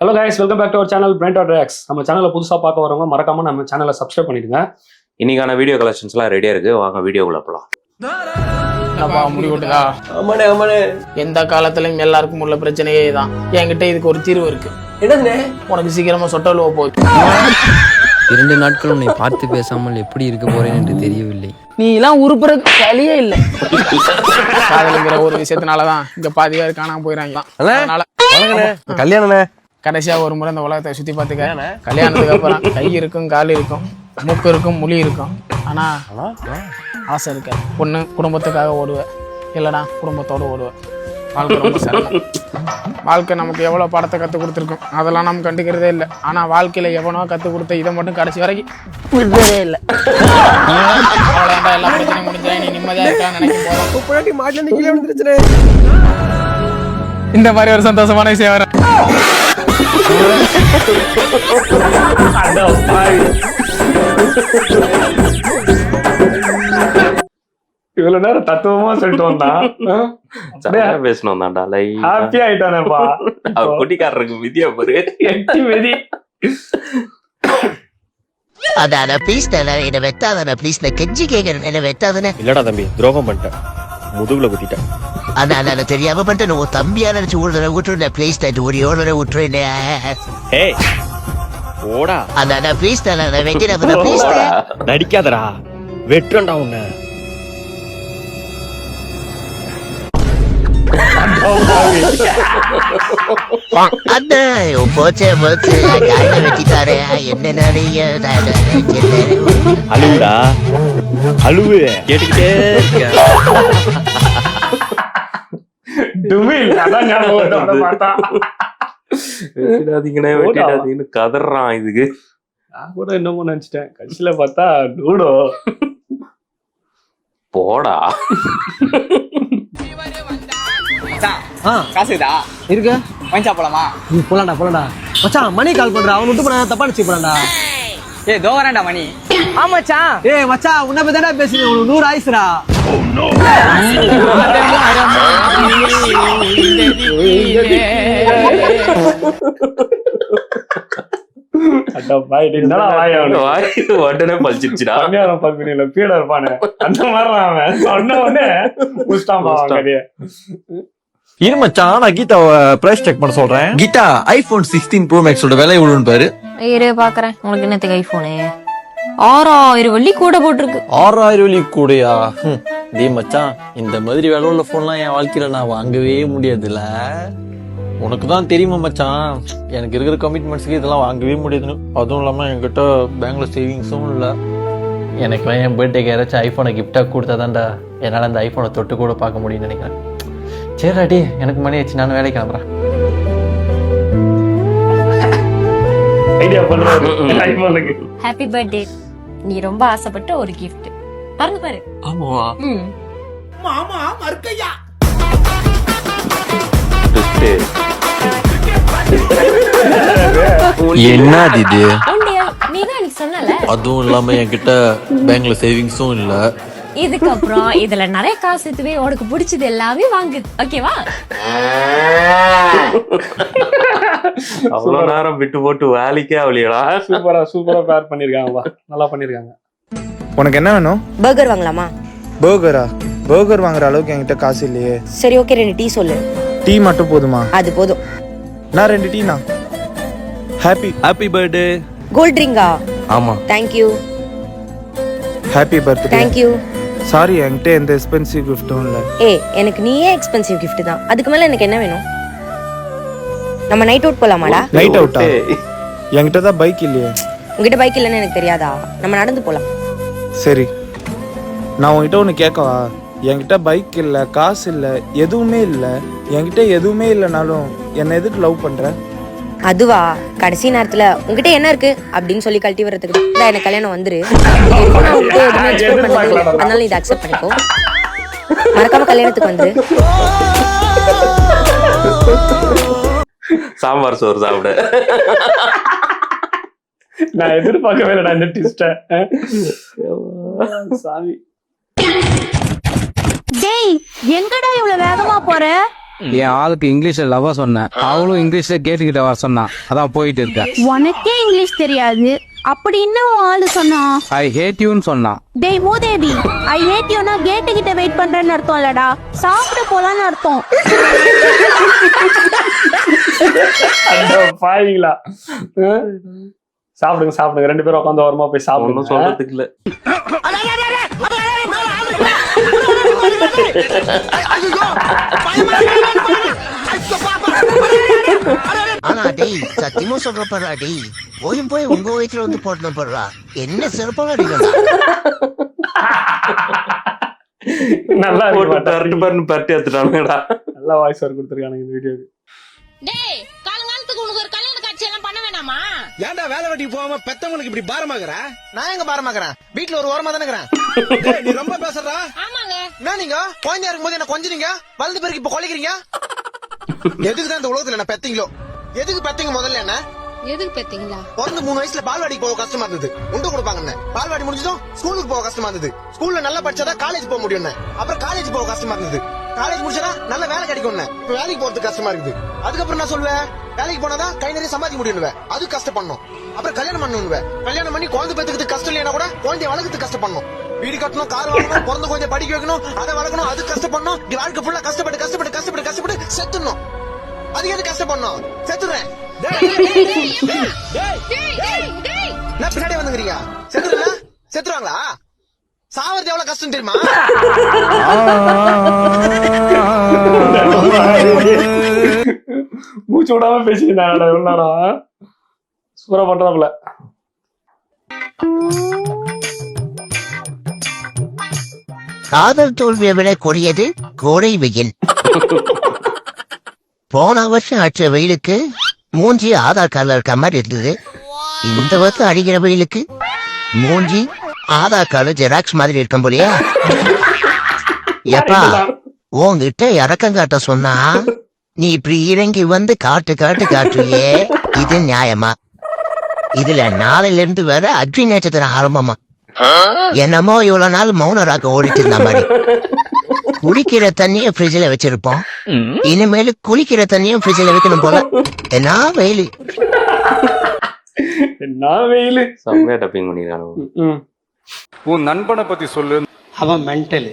Hello guys, welcome back to our channel brained are reacts. நம்ம சேனலை புதுசாக பார்க்க வரவங்க மறக்காம நம்ம சேனலை சப்ஸ்கிரைப் பண்ணிடுங்க. இன்னைக்கான வீடியோ கலெக்ஷன்ஸ்லாம் ரெடியா இருக்கு, வாங்க வீடியோக்குள்ள போலாம். முடிவுட்டதா எந்த காலத்திலும் எல்லாருக்கும் உள்ள பிரச்சனையே தான். என்கிட்ட இதுக்கு ஒரு தீர்வு இருக்கு. என்னதுனே? உனக்கு சீக்கிரமா சொட்டலுவ போகுது. 2 நாட்கள் உன்னை பார்த்து பேசாமல் எப்படி இருக்க போறேன் என்று தெரியவில்லை. நீ எல்லாம் உருப்புறதுக்கு வழியே இல்லை. காதலுங்கிற ஒரு விஷயத்தினாலதான் இங்க பாதி பேர் காணாம போயிடறாங்க. கல்யாணம் கடைசியா ஒரு முறை இந்த உலகத்தை சுத்தி பார்த்துக்க. கல்யாணத்துக்கு அப்புறம் கை இருக்கும், கால் இருக்கும், மூக்கு இருக்கும், மொழி இருக்கும். ஆனா ஆசை இருக்க பொண்ணு குடும்பத்துக்காக ஓடுவேன், இல்லைனா குடும்பத்தோடு ஓடுவேன். வாழ்க்கை ரொம்ப சிரமம். வாழ்க்கை நமக்கு எவ்வளோ பாடத்தை கற்றுக் கொடுத்துருக்கோம், அதெல்லாம் நம்ம கண்டுக்கிறதே இல்லை. ஆனால் வாழ்க்கையில் எவனோ கற்றுக் கொடுத்த இதை மட்டும் கடைசி வரைக்கும் விடுறதே இல்லை. அவ்வளோண்டா, எல்லா பிரச்சனையும் முடிஞ்சா நீ நிம்மதியாக இருக்கான்னு நினைக்கும் போது இந்த மாதிரி ஒரு சந்தோஷமான விஷயம் வர இவ்வளவு நேரம் தத்துவமா சொல்லிட்டு வந்தான், பேசணும் தான்டா. ஹாப்பி ஆயிட்டானேப்பா. குட்டிக்காரருக்கு விதியா பாரு, எட்டி விதி. அதான ப்ளீஸ் என்ன வெட்டாதான, ப்ளீஸ் நான் கெஞ்சி கேட்கறேன், என்ன வெட்டாதானே. இல்லடா தம்பி, துரோகம் பண்ணிட்டேன், முதுகுல குத்திட்டேன். அதான் தெரியாம பண்ணிட்டேன். உன் தம்பியா நினைச்சு ஒரு தடவை விட்டுருந்தேன், ப்ளீஸ் ஒரு தடவை விட்டுருந்தேன். ஏய் ஓடா, அதான ப்ளீஸ் வெட்டின ப்ளீஸ். நடிக்காதடா, வெட்டுறேன்டா உன்னை. அதான் போச்சே போச்சு, வெட்டிட்டாரு. என்ன அழுவுடா, அழுவு கேட்டுக்கிட்டே இருக்க. வெட்டிடாதீங்கன்னு கதறான். இதுக்கு நான் கூட என்னமோ நினைச்சிட்டேன், கடைசியில பார்த்தா டூடோ. போடா. காசுதா இருக்க வாங்கி சாப்பிடலாமா? போலாம்டா மச்சான். மணி கால் பண்றா, அவன் விட்டு போனா தப்பா நினைச்சு போறான்டா. ஏ தோ வரேன்டா மணி. ஆமாச்சா. ஏய் மச்சான், உன்ன பத்தி தானே பேசுறீங்க, உனக்கு 100 ஆயிசுடா. உடனே பழிச்சிருச்சுடா. பீடா இருப்பானே அந்த மாதிரி அவன் சொன்ன உடனே இரு மச்சான், நான் கீதாவை பிரைஸ் செக் பண்ண சொல்றேன். கீதா, ஐபோன் 16 ப்ரோ மேக்ஸோட விலை எவ்வளவுன்னு பாரு. இரு பாக்குறேன். உனக்கு என்னத்துக்கு ஐபோனு? 6000 வெள்ளி கூட போட்டிருக்கு. 6000 வெள்ளி கூடயா? டேய் மச்சான், இந்த மாதிரி விலை உள்ள போன்லாம் என் வாழ்க்கையில நான் வாங்கவே முடியாதுல்ல. உனக்கு தான் தெரியுமா மச்சான், எனக்கு இருக்கிற கமிட்மெண்ட்ஸ்க்கு இதெல்லாம் வாங்கவே முடியாதுன்னு. அதுவும் இல்லாம என்கிட்ட பேங்க்ல சேவிங்ஸும் இல்லை. எனக்குலாம் என் பர்த்டேக்கு யாராச்சும் ஐபோனை கிஃப்டா கொடுத்தாதான்டா என்னால அந்த ஐபோனை தொட்டு கூட பார்க்க முடியும்னு நினைக்கிறேன். சரிடாடி, எனக்கு மணி ஆச்சு, நான் வேலைக்கு கிளம்புறேன். Happy birthday. நீ ரொம்ப ஆசைப்பட்ட ஒரு கிஃப்ட் பாருங்க பாரு. ஆமாவா? மாமா மர்க்கையா. என்னது இது? நீ தான் எனக்கு சொன்னல. அதுவும் இல்லாம என்கிட்ட பேங்க்ல சேவிங்ஸும் இல்ல. இதுக்கப்புறம் இதுல நிறைய காசு எடுத்துவே உனக்கு பிடிச்சது எல்லாமே வாங்கு, ஓகேவா? அவ்வளவு நேரம் விட்டு போட்டு வேலைக்கே அவளியடா. சூப்பரா பேர் பண்ணிருக்காங்கப்பா, நல்லா பண்ணிருக்காங்க. உனக்கு என்ன வேணும்? பர்கர் வாங்கலாமா? பர்கர் வாங்குற அளவுக்கு என்கிட்ட காசு இல்லையே. சரி ஓகே, 2 டீ சொல்லு. டீ மட்டும் போதுமா? அது போதும். நான் 2 டீனா. Happy birthday. கோல்ட் ட்ரிங்கா? ஆமா. Thank you. Happy birthday. Thank you. Sorry, என்கிட்ட எந்த எக்ஸ்பென்சிவ் கிஃப்ட்டும் இல்ல. எனக்கு நீயே எக்ஸ்பென்சிவ் கிஃப்ட் தான். அதுக்கு மேல எனக்கு என்ன வேணும்? நம்ம நைட் அவுட் போலாமாடா? நைட் அவுட்டா? என்கிட்ட தான் பைக் இல்லையே. உங்ககிட்ட பைக் இல்லைன்னு எனக்கு தெரியாதா? நம்ம நடந்து போலாம். சரி, நான் உன்கிட்ட ஒன்று கேட்கவா? என்கிட்ட பைக் இல்லை, காசு இல்லை, எதுவுமே இல்லை. என்கிட்ட எதுவுமே இல்லைனாலும் என்னை எதுக்கு லவ் பண்ற? அதுவா, கடைசி நேரத்துல உங்ககிட்ட என்ன இருக்கு அப்படின்னு சொல்லி கழட்டி வர்றதுக்கு தான் எனக்கு கல்யாணம் வந்துரு. அதனால இதை அக்செப்ட் பண்ணிக்கோ. மறக்காம கல்யாணத்துக்கு வந்துரு. சாம்பார் சோறு சாப்பிட நான் எதிர்பார்க்கவே இல்லை இந்த ட்விஸ்ட. சாமி, டேய் எங்கடா இவ்வளவு வேகமா போற? என் ஆளுக்கு இங்கிலீஷ்ல லவ் சொன்னேன், அவளும் இங்கிலீஷ்ல கேட்டுக்கிட்ட வர சொன்னான், அதான் போயிட்டு இருக்கேன். உனக்கே இங்கிலீஷ் தெரியாது, அப்படி என்ன ஆளு சொன்னா? ஐ ஹேட் யூன்னு சொன்னான். டேய் மூதேவி, ஐ ஹேட் யூனா கேட்டு கிட்ட வெயிட் பண்றேன்னு அர்த்தம் இல்லடா, சாப்பிட போலான்னு அர்த்தம். பாவீங்களா? சாப்பிடுங்க சாப்பிடுங்க, 2 பேரும் உட்காந்து ஓரமா போய் சாப்பிடணும். சொல்றதுக்கு இல்ல. ஆனா டேய் சத்தியமா சொல்றப்பா டேய், போய் உங்க வயிற்றுல வந்து போடணும் போடுறா, என்ன சிறப்பாக அடிக்கலாம். நல்லா பரட்டி எடுத்துட்டானுங்கடா. நல்லா வாய்ஸ் ஓவர் கொடுத்துருக்கானுங்க இந்த வீடியோக்கு. டேய் காலங்காலத்துக்கு உனக்கு ஒரு கல்யாண காட்சி எல்லாம் பண்ண வேணாமா? ஏன்டா வேலை வெட்டிக்கு போகாம பெத்தவங்களுக்கு இப்படி பாரமாகற? நான் எங்க பாரமாக்குறேன், வீட்டுல ஒரு ஓரமா தானே இருக்கிறேன். டேய் நீ ரொம்ப பேசுறடா. ஆமாங்க. என்ன நீங்க குழந்தையா இருக்கும்போது என்ன கொஞ்சீங்க, வலது பேருக்கு இப்ப கொலைக்கிறீங்க. எதுக்கு தான் இந்த உலகத்துல என்ன பெத்தீங்களோ? எதுக்கு பெத்தீங்க முதல்ல? என்ன எதுக்கு பெத்தீங்களா? பிறந்து 3 வயசுல பால்வாடிக்கு போக கஷ்டமா இருந்தது, உண்டு கொடுப்பாங்க. பால்வாடி முடிஞ்சதும் ஸ்கூலுக்கு போக கஷ்டமா இருந்தது, ஸ்கூல்ல நல்லா படிச்சாதான் காலேஜ் போக முடியும். அப்புறம் காலேஜ் போக கஷ்டமா இருந்தது, காலேஜ் முடிச்சா நல்ல வேலை கிடைக்கும். இப்ப வேலைக்கு போறதுக்கு கஷ்டமா இருக்குது. அதுக்கப்புறம் நான் சொல்லுவேன், வேலைக்கு போனாதான் கை நிறைய சம்பாதிக்க முடியும், அது கஷ்டப்படணும். அப்புறம் கல்யாணம் பண்ணணும், கல்யாணம் பண்ணி குழந்தை பெற்றுக்கு கஷ்டம் இல்லையா கூட குழந்தைய வளர்க்கறதுக்கு கஷ்டப்படணும். வீடு கட்டணும், கார் வாங்கணும், பிறந்த குழந்தை படிக்க வைக்கணும், அதை வளர்க்கணும், அது கஷ்டப்படணும். வாழ்க்கை ஃபுல்லா கஷ்டப்பட்டு கஷ்டப்பட்டு கஷ்டப்பட்டு கஷ்டப்பட்டு செத்துணும். அதுக்கு எது கஷ்டப்படணும்? செத்துறேன். நான் பின்னாடி வந்துக்கிறீங்க, செத்துறா செத்துருவாங்களா? சாவறது எவ்வளவு கஷ்டம் தெரியுமா? மூச்சு விடாம பேசிக்கிட்டாடா எவ்வளோடா சூப்பரா பண்றாப்புல. காதல் தோல்வியை விட கொடியது கோடை வெயில். போன வருஷம் அடிச்ச வெயிலுக்கு மூஞ்சி ஆதார் கார்டுல இருக்க மாதிரி இருந்தது. இந்த வருஷம் அடிக்கிற வெயிலுக்கு மூஞ்சி ஆதார் கார்டு ஜெராக்ஸ் மாதிரி இருக்கும் போலியா? எப்பா உன்கிட்ட இறக்கம் காட்ட சொன்னா நீ இப்படி இறங்கி வந்து காட்டுறியே, இது நியாயமா? இதுல நாளையில இருந்து வேற அக்னி நட்சத்திரம் ஆரம்பமா. என்னமோ இவ்வளவு நாள் மௌன ராகம் ஓடிட்டு இருந்த மாதிரி. குடிக்கிற தண்ணிய ஃப்ரிட்ஜ்ல வச்சிருப்போம், இனிமேல் குளிக்கிற தண்ணியும் ஃப்ரிட்ஜ்ல வைக்கணும் போல. என்ன வெயிலு, என்ன வெயிலு. செம்மையா டப்பிங் பண்ணிருக்கானுங்க. உன் நண்பனை பத்தி சொல்லு. அவன் மென்டலு.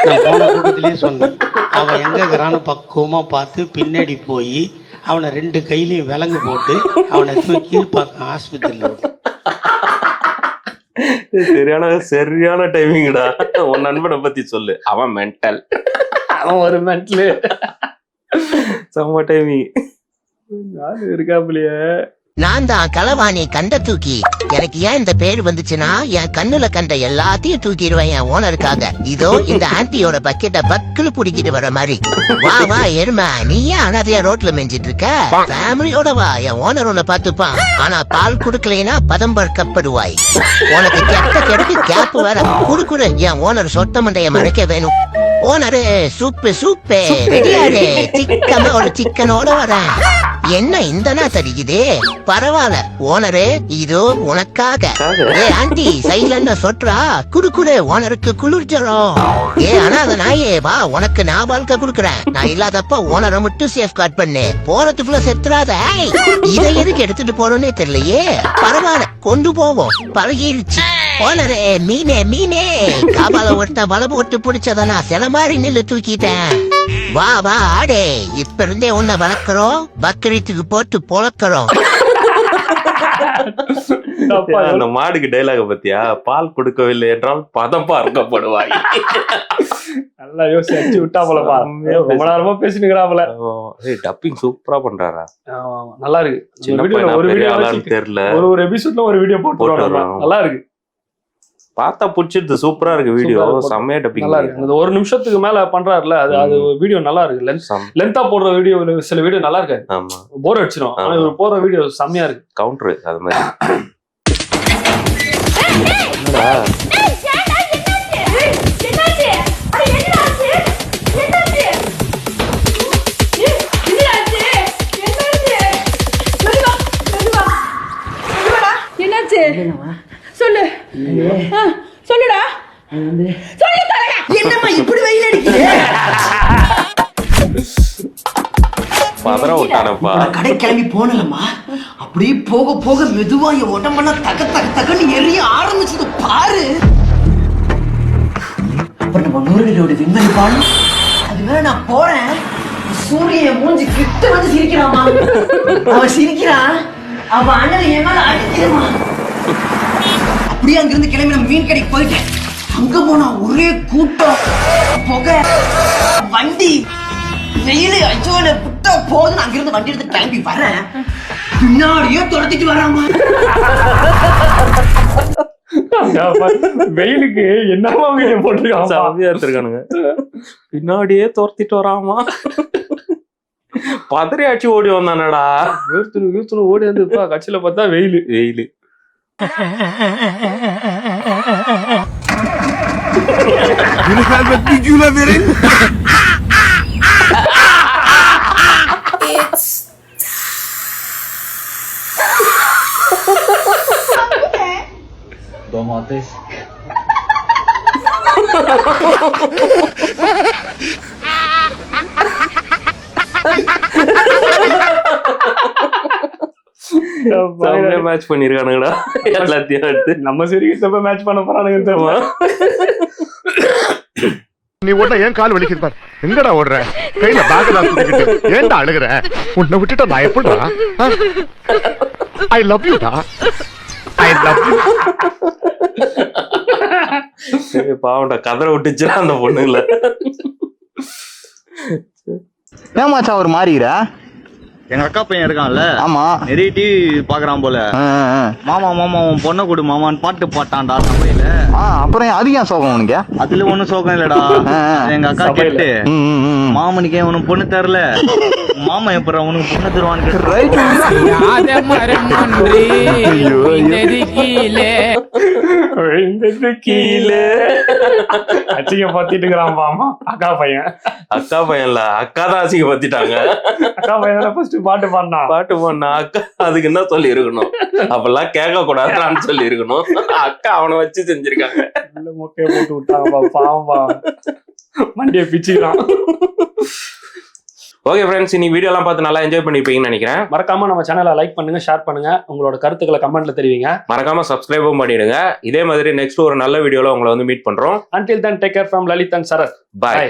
நான் போன கூட்டத்திலேயே சொன்னேன், அவன் எங்க இருக்கிறான்னு பக்குவமா பார்த்து பின்னாடி போய் அவனை 2 கையிலையும் விலங்கு போட்டு அவனை கீழ்பார்க்க ஆஸ்பத்திரியில. சரியான டைமிங்டா. உன் நண்பனை பத்தி சொல்லு. அவன் மென்டல். அவன் ஒரு மென்டலு. செம்ம டைமிங். இருக்காப்புலையே. நான் தான் களவாணி கண்ட தூக்கி. எனக்கு ஏன் இந்த பேரு வந்துச்சுன்னா, என் கண்ணுல கண்ட எல்லாத்தையும் தூக்கிடுவேன் என் ஓனருக்காக. இதோ இந்த ஆன்டியோட பக்கெட்ட பக்குல புடிக்கிட்டு வர மாதிரி. வா எருமை, நீ ஏன் அனாதையா ரோட்ல மெஞ்சிட்டு இருக்க? ஃபேமிலியோட வா, என் ஓனர் உன்னை பார்த்துப்பான். ஆனா பால் குடுக்கலைன்னா பதம்படுவாய். உனக்கு கெட்ட கேப் வேற குடுக்குற. என் ஓனர் சொத்த மண்டைய மறைக்க வேணும். Owner soup ரெடியாரு. சிக்கமா ஒரு சிக்கனோட வரேன். என்ன இந்த நாள் தெரியுது? பரவாயில்ல ஓனரு, இதோ உனக்காக. ஏ ஆண்டி சைலண்ட சொற்றா குடுக்குடு, ஓனருக்கு குளிர்ச்சரும். ஏ அனாத நாயே வா, உனக்கு நான் வாழ்க்கை குடுக்குறேன். நான் இல்லாதப்ப ஓனரை மட்டும் சேஃப் கார்ட் பண்ணு, போறதுக்குள்ள செத்துறாத. இதை எதுக்கு எடுத்துட்டு போறோன்னே தெரியலையே. பரவாயில்ல கொண்டு போவோம், பழகிருச்சு. ஓனரே மீனே காபால ஒருத்த வலை போட்டு பிடிச்சதனா சில மாதிரி நில்லு தூக்கிட்டேன். வா ஆடே, இப்ப இருந்தே உன்னை வளர்க்கிறோம், பக்ரீத்துக்கு போட்டு பொழக்கிறோம். அந்த மாடுக்கு டைலாக பத்தியா? பால் கொடுக்கவில்லை என்றால் பதம் பார்க்கப்படுவாய். நல்லா யோசிச்சு அடிச்சு விட்டா போலப்பா. ரொம்ப நேரமா பேசினுக்கிறாப்புல. டப்பிங் சூப்பரா பண்றாரா? நல்லா இருக்கு. ஒரு வீடியோ தெரியல, ஒரு எபிசோட்ல ஒரு வீடியோ போட்டு நல்லா இருக்கு. பார்த்தா புடிச்சிருது, சூப்பரா இருக்கு வீடியோ. செம்மையா டப்பிங் நல்லா இருக்கு. அந்த 1 நிமிஷத்துக்கு மேல பண்றாருல, அது வீடியோ நல்லா இருக்கு. லென்த்தா போடுற வீடியோ சில வீடியோ நல்லா இருக்காது, போர் அடிச்சிடும். ஆனா இவர் போடுற வீடியோ செம்மையா இருக்கு. கவுண்டர் அது மாதிரி. என்னாச்சு சொல்லு, சொல்லுடா. என்னம்மா இப்படி வெயில் அடிக்குது? பதற விட்டானப்பா. கடை கிளம்பி போனலம்மா, அப்படியே போக போக மெதுவா என் உடம்பெல்லாம் தக தக தகன்னு எரிய ஆரம்பிச்சது பாரு. அப்புறம் நம்ம நூறுகளோட விண்வெளி பாலம், அது மேல நான் போறேன், சூரியன் மூஞ்சி கிட்ட வந்து சிரிக்கிறாமா. அவன் சிரிக்கிறான், அவன் அண்ணன் என் மேல அடிக்கிறமா. அப்படியே அங்கிருந்து கிளம்பி நம்ம மீன் கடைக்கு போயிட்டேன். அங்க போனா ஒரே கூட்டம், புகை, வண்டி, வெயிலு. ஐயோ புட்டா போதுன்னு அங்கிருந்து வண்டி எடுத்து கிளம்பி வரேன், பின்னாடியே துரத்திட்டு வராமா. வெயிலுக்கு என்னமா வீடியோ போட்டுருக்கான், சாமியா எடுத்திருக்கானுங்க. பின்னாடியே துரத்திட்டு வராமா, பதறி ஆச்சு ஓடி வந்தானடா. வீர்த்துன்னு ஓடி வந்து கட்சியில பார்த்தா வெயிலு. மேட்ச் பண்ணிருக்கானுங்கடா எல்லாத்தையும் எடுத்து. நம்ம சரி மேட்ச் பண்ண போறானுங்க தெரியுமா? நீ ஓட ஏன் கால் வலிக்குது பாரு. எங்கடா ஓடுற? கையில பேக்ல தூக்கிட்டு ஏன்டா அழுகுற? உன்னை விட்டுட்டா நான் எப்படிடா? ஐ லவ் யூ டா. I love you. பாவம்டா, கதற விட்டுச்சுடா அந்த பொண்ணுங்கள. ஏமாச்சா ஒரு மாறிக்கிற? எங்க அக்கா பையன் இருக்கான்ல, ஆமா, நிறைய டிவி பாக்குறான் போல. மாமா மாமா உன் பொண்ணை கொடு மாமான்னு பாட்டு பாட்டான்டா சமையல. அப்புறம் அது ஏன் சோகம் உனக்கு? அதுல ஒண்ணும் சோகம் இல்லடா. எங்க அக்கா கேட்டு மாமனுக்கு உனக்கு பொண்ணு தரல, மாமா எப்ப உனக்கு பொண்ணு தருவான்னு கீழே அச்சிங்க பத்திட்டு இருக்கிறான் பாமா. அக்கா பையன் இல்ல, அக்கா தான் அசிங்க பத்திட்டாங்க. அக்கா பையன் ஃபர்ஸ்ட் பாட்டு பாடினா அக்கா அதுக்கு என்ன சொல்லி இருக்கணும்? அப்பெல்லாம் கேட்க கூடாதுன்னு சொல்லி இருக்கணும். அக்கா அவனை வச்சு செஞ்சிருக்காங்க. மொக்கைய போட்டு விட்டாங்க பாவம்பா, மண்டிய பிச்சுக்கிறான். ஓகே ஃப்ரெண்ட்ஸ், இன்னைக்கு வீடியோ எல்லாம் பார்த்து நல்லா என்ஜாய் பண்ணிருப்பீங்கன்னு நினைக்கிறேன். மறக்காம நம்ம சேனலை லைக் பண்ணுங்க, ஷேர் பண்ணுங்க, உங்களோட கருத்துக்களை கமெண்ட்ல தெரிவிங்க. மறக்காம சப்ஸ்கிரைபும் பண்ணிடுங்க. இதே மாதிரி நெக்ஸ்ட் ஒரு நல்ல வீடியோல உங்களை வந்து மீட் பண்றோம். Until then, take care from Lalit and Sarath. Bye.